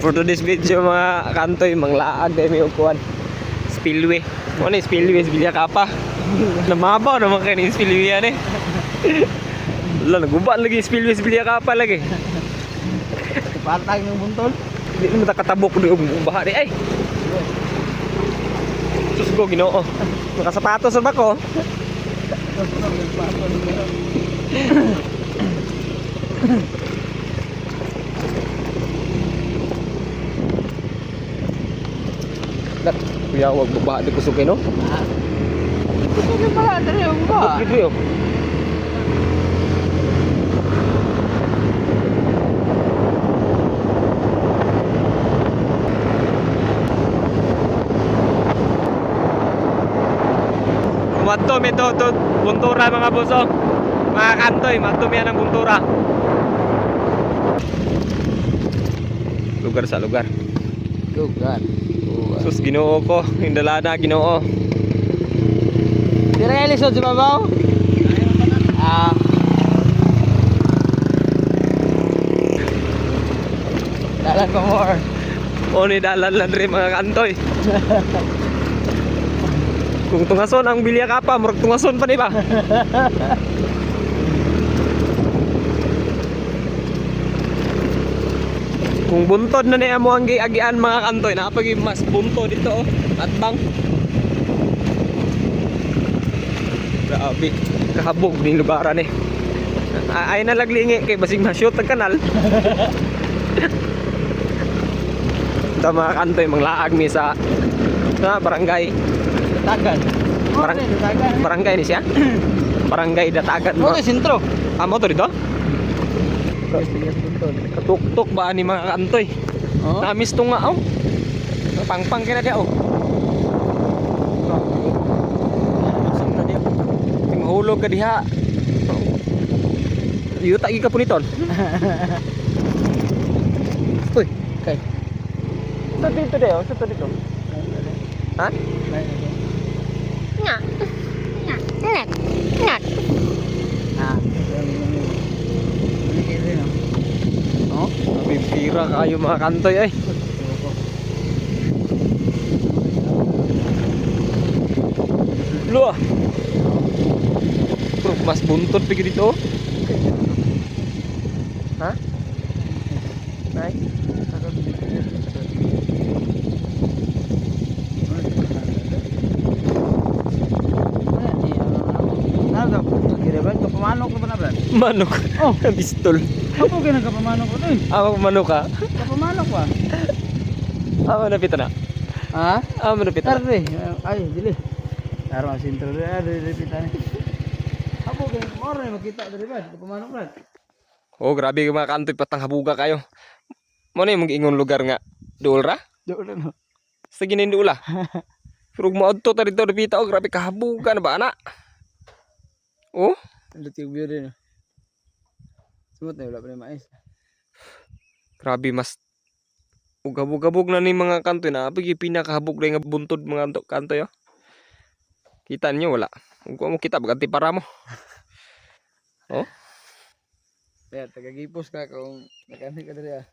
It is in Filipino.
For today's video mga kantoy, manglaag dahil may ukuan. Spillway. Ano yung spillway? Bilya ka pa. Namabaw naman kayo yung spillway yan eh. Wala, naguban lagi yung spillway. Bilya ka pa lagi. Patag ng buntol. Hindi naman nakatabok doon yung bahari. Ay! Sus ko, ginoo. Nakasapatos na ba ko? Dak, kuya, huwag babaha di kusukin, no? Kusukin pala, dali yung ba? Huwag yun. Madto, may to, buntura mga buso. Mga kantoy, madto yan ang buntura. Lugar sa lugar. Lugar. Sus, ginoo ko. Hindala na, ginoo. Tira kayo lisod sa babaw? Dalan ko more. O, ni dalan lang rin mga kantoy. Kung tungason ang bilya ka pa, murag tungason pa, di ba? Kung buntod na niya mo ang giagian mga kantoy, napagi mas bunto dito, oh. At bang. Grabe, kahabog ni lugaran eh. Ay na laglingi kay basig ma-shoot ang kanal. Ito mga kantoy, manglaag mi sa barangay. Datagan. Barangay ni siya? Barangay Datagan. Mo sentro. Mo to dito? Katuk-tuk ba ni mga kantoy? Oh. Namis to nga oh. Pangpang kina dia oh. Saan na dia? Mahulog ka diha. Yuta gi ka puniton. Uy, Okay. sa dito dia oh, sa dito. Ha? Nga. Nga. Nga. Oh, Pipira kayo mga kantoy ay. Luah. Bro, mas buntut pigi dito. Ha? Nay. Kapamanok ko pa na, Brad? Manok. Oh. Pistol. Ako kaya nagkapamanok ko din. Manok ka? Kapamanok pa. Napita na. Ha? Napita na. Tarde. Ay, dili. Taro ang sintro rin. Dili pita ni. Ako kaya kumara makita dari Brad. Kapamanok, Brad. Oh, grabe mga kantoy, patang habuga kayo. Mo na yung ingon lugar nga. Duol ra? Doon na. Sa ginin duula. Pero mo adto ta dito dapita oh, grabe kahabuga na ba ana? Oh, Luti view din. Sumot na wala pa ni mais. grabe mas ugabog-gabog na ni mga kantoy na pagi pinakahabog na nga buntod mga kantoy oh. Kita niyo wala. Kung mo kita baganti para mo. Oh. Kaya tagagipos ka kung nakanhi ka diri ah.